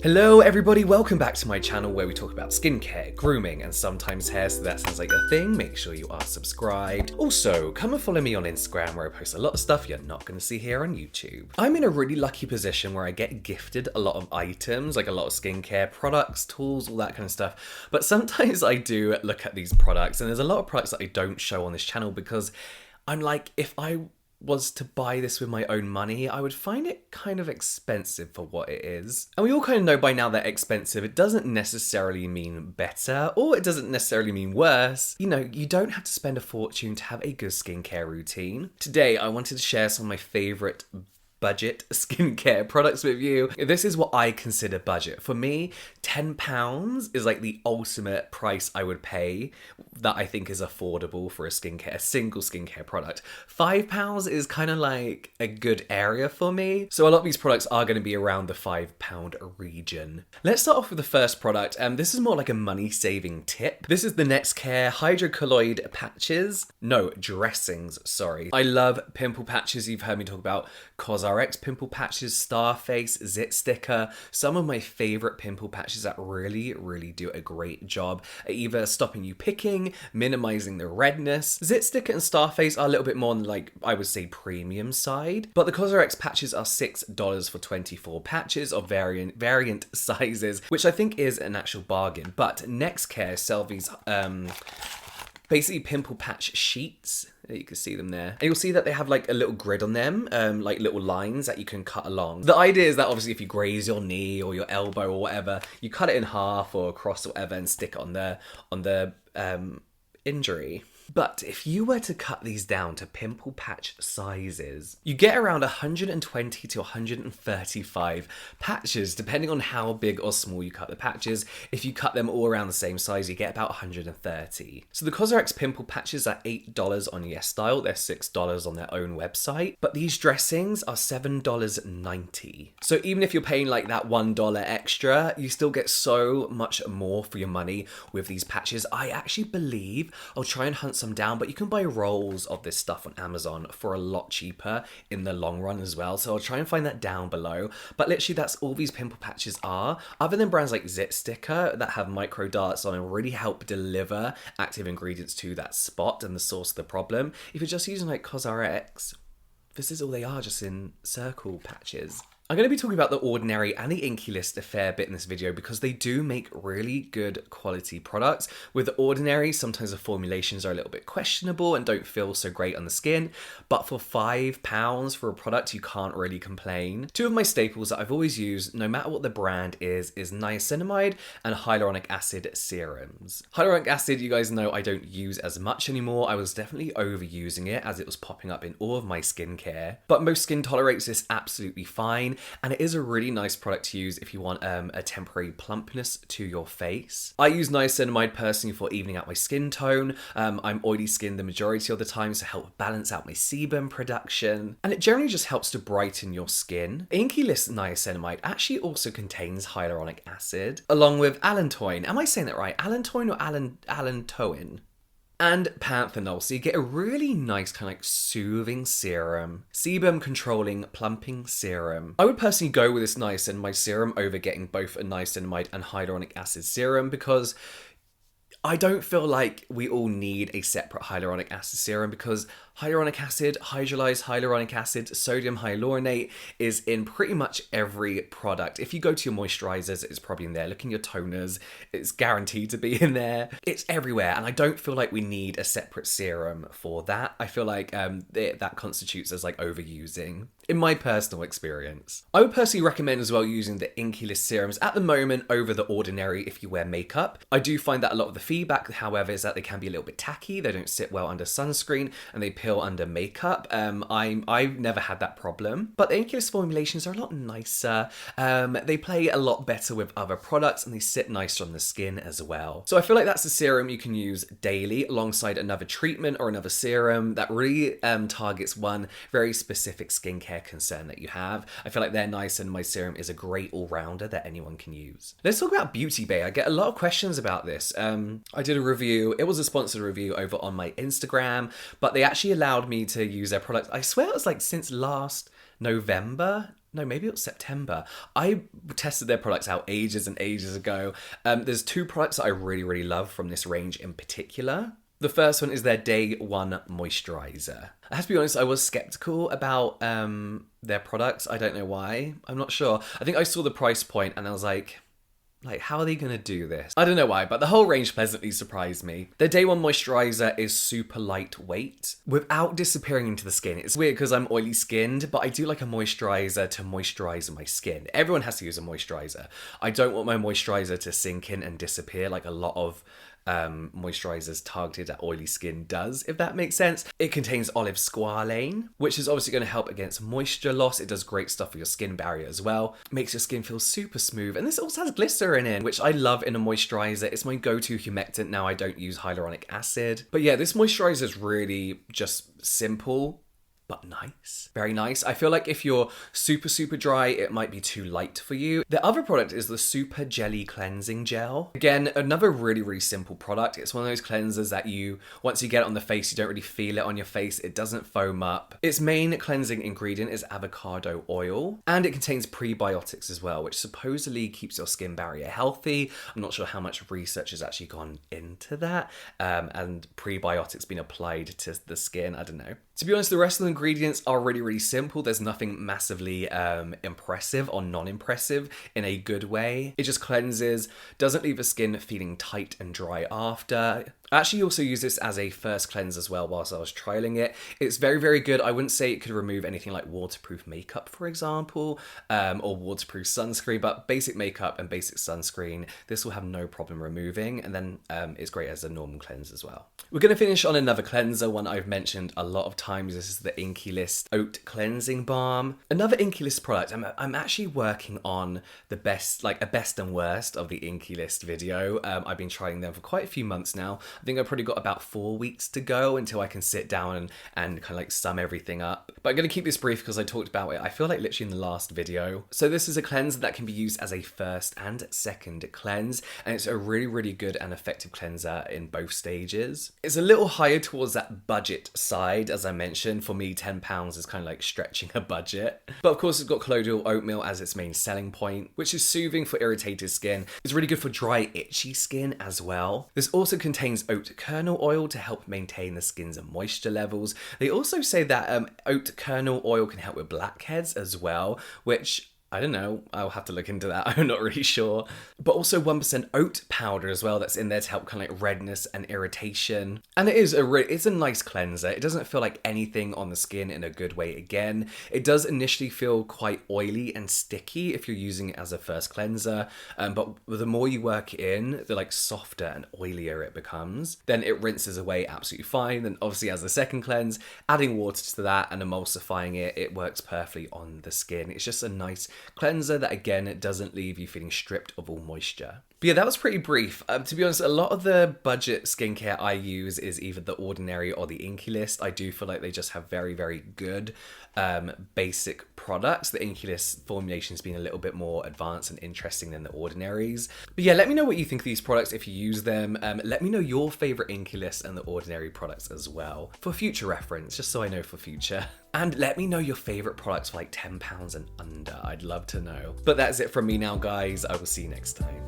Hello everybody, welcome back to my channel where we talk about skincare, grooming, and sometimes hair, so that sounds like a thing. Make sure you are subscribed. Also, come and follow me on Instagram where I post a lot of stuff you're not going to see here on YouTube. I'm in a really lucky position where I get gifted a lot of items, like a lot of skincare products, tools, all that kind of stuff. But sometimes I do look at these products and there's a lot of products that I don't show on this channel because I'm like, if I was to buy this with my own money, I would find it kind of expensive for what it is. And we all kind of know by now that expensive, it doesn't necessarily mean better, or it doesn't necessarily mean worse. You know, you don't have to spend a fortune to have a good skincare routine. Today, I wanted to share some of my favorite budget skincare products with you. This is what I consider budget. For me, £10 is like the ultimate price I would pay that I think is affordable for a single skincare product. £5 is kind of like a good area for me. So a lot of these products are going to be around the £5 region. Let's start off with the first product. This is more like a money saving tip. This is the Nexcare Hydrocolloid Patches. No, dressings, sorry. I love pimple patches. You've heard me talk about CosRx pimple patches, Starface, Zit Sticker, some of my favorite pimple patches that really do a great job at either stopping you picking, minimizing the redness. Zit Sticker and Starface are a little bit more on, like, I would say premium side, but the CosRx patches are $6 for 24 patches of variant sizes, which I think is an actual bargain. But Nexcare sell these basically pimple patch sheets. You can see them there. And you'll see that they have like a little grid on them, like little lines that you can cut along. The idea is that obviously if you graze your knee or your elbow or whatever, you cut it in half or across or whatever and stick it on the injury. But if you were to cut these down to pimple patch sizes, you get around 120 to 135 patches, depending on how big or small you cut the patches. If you cut them all around the same size, you get about 130. So the CosRx pimple patches are $8 on YesStyle. They're $6 on their own website. But these dressings are $7.90. So even if you're paying like that $1 extra, you still get so much more for your money with these patches. I actually believe I'll try and hunt some down, but you can buy rolls of this stuff on Amazon for a lot cheaper in the long run as well, so I'll try and find that down below. But literally that's all these pimple patches are, other than brands like Zit Sticker that have micro darts on and really help deliver active ingredients to that spot and the source of the problem. If you're just using like CosRx, this is all they are, just in circle patches. I'm going to be talking about The Ordinary and the Inkey list a fair bit in this video because they do make really good quality products. With The Ordinary, sometimes the formulations are a little bit questionable and don't feel so great on the skin, but for £5 for a product, you can't really complain. Two of my staples that I've always used, no matter what the brand is Nicinamide and hyaluronic acid serums. Hyaluronic acid, you guys know I don't use as much anymore. I was definitely overusing it as it was popping up in all of my skincare, but most skin tolerates this absolutely fine. And it is a really nice product to use if you want a temporary plumpness to your face. I use niacinamide personally for evening out my skin tone. I'm oily skinned the majority of the time, so help balance out my sebum production. And it generally just helps to brighten your skin. Inkey list niacinamide actually also contains hyaluronic acid, along with allantoin. Am I saying that right? Allantoin or allantoin? And panthenol, so you get a really nice kind of like soothing serum, sebum controlling plumping serum. I would personally go with this niacinamide serum over getting both a niacinamide and hyaluronic acid serum because I don't feel like we all need a separate hyaluronic acid serum because hyaluronic acid, hydrolyzed hyaluronic acid, sodium hyaluronate is in pretty much every product. If you go to your moisturizers, it's probably in there. Look in your toners, it's guaranteed to be in there. It's everywhere, and I don't feel like we need a separate serum for that. I feel like that constitutes as like overusing, in my personal experience. I would personally recommend as well using the Inkey list serums at the moment over The Ordinary if you wear makeup. I do find that a lot of the feedback, however, is that they can be a little bit tacky. They don't sit well under sunscreen and they peel under makeup. I've never had that problem, but the Inkey list formulations are a lot nicer. They play a lot better with other products and they sit nicer on the skin as well. So I feel like that's a serum you can use daily alongside another treatment or another serum that really targets one very specific skincare concern that you have. I feel like their Niacinamide serum is a great all-rounder that anyone can use. Let's talk about Beauty Bay. I get a lot of questions about this. I did a review. It was a sponsored review over on my Instagram, but they actually allowed me to use their product. I swear it was like since last November, no, maybe it was September. I tested their products out ages and ages ago. There's two products that I really, really love from this range in particular. The first one is their Day One Moisturizer. I have to be honest, I was skeptical about their products. I don't know why. I'm not sure. I think I saw the price point and I was like, how are they going to do this? I don't know why, but the whole range pleasantly surprised me. Their Day One Moisturizer is super lightweight without disappearing into the skin. It's weird because I'm oily skinned, but I do like a moisturizer to moisturize my skin. Everyone has to use a moisturizer. I don't want my moisturizer to sink in and disappear like a lot of moisturizers targeted at oily skin does, if that makes sense. It contains olive squalane, which is obviously going to help against moisture loss. It does great stuff for your skin barrier as well. Makes your skin feel super smooth. And this also has glycerin in, which I love in a moisturizer. It's my go-to humectant now. I don't use hyaluronic acid. But yeah, this moisturizer is really just simple, but nice. Very nice. I feel like if you're super, super dry, it might be too light for you. The other product is the Super Jelly Cleansing Gel. Again, another really, really simple product. It's one of those cleansers that once you get it on the face, you don't really feel it on your face. It doesn't foam up. Its main cleansing ingredient is avocado oil, and it contains prebiotics as well, which supposedly keeps your skin barrier healthy. I'm not sure how much research has actually gone into that, and prebiotics being applied to the skin. I don't know. To be honest, the rest of the ingredients are really, really simple. There's nothing massively impressive or non-impressive in a good way. It just cleanses, doesn't leave the skin feeling tight and dry after. I actually also use this as a first cleanse as well whilst I was trialing it. It's very, very good. I wouldn't say it could remove anything like waterproof makeup, for example, or waterproof sunscreen, but basic makeup and basic sunscreen, this will have no problem removing, and then it's great as a normal cleanse as well. We're going to finish on another cleanser, one I've mentioned a lot of times. This is the Inkey List Oat Cleansing Balm. Another Inkey List product. I'm actually working on a best and worst of the Inkey List video. I've been trying them for quite a few months now. I think I've probably got about 4 weeks to go until I can sit down and kind of like sum everything up. But I'm going to keep this brief because I talked about it, I feel like literally in the last video. So this is a cleanser that can be used as a first and second cleanse, and it's a really, really good and effective cleanser in both stages. It's a little higher towards that budget side, as I mentioned. For me, £10 is kind of like stretching a budget. But of course, it's got colloidal oatmeal as its main selling point, which is soothing for irritated skin. It's really good for dry, itchy skin as well. This also contains oat kernel oil to help maintain the skin's moisture levels. They also say that oat kernel oil can help with blackheads as well, which I don't know, I'll have to look into that, I'm not really sure. But also 1% oat powder as well that's in there to help kind of like redness and irritation. And it's a nice cleanser. It doesn't feel like anything on the skin in a good way again. It does initially feel quite oily and sticky if you're using it as a first cleanser, but the more you work in, the like softer and oilier it becomes. Then it rinses away absolutely fine. Then obviously as a second cleanse, adding water to that and emulsifying it, it works perfectly on the skin. It's just a nice cleanser that again doesn't leave you feeling stripped of all moisture. But yeah, that was pretty brief. To be honest, a lot of the budget skincare I use is either the Ordinary or the Inkey List. I do feel like they just have very, very good basic products. The Inkey List formulation has been a little bit more advanced and interesting than the Ordinaries. But yeah, let me know what you think of these products if you use them. Let me know your favorite Inkey List and the Ordinary products as well for future reference, just so I know for future. And let me know your favorite products for like £10 and under. I'd love to know. But that's it from me now, guys. I will see you next time.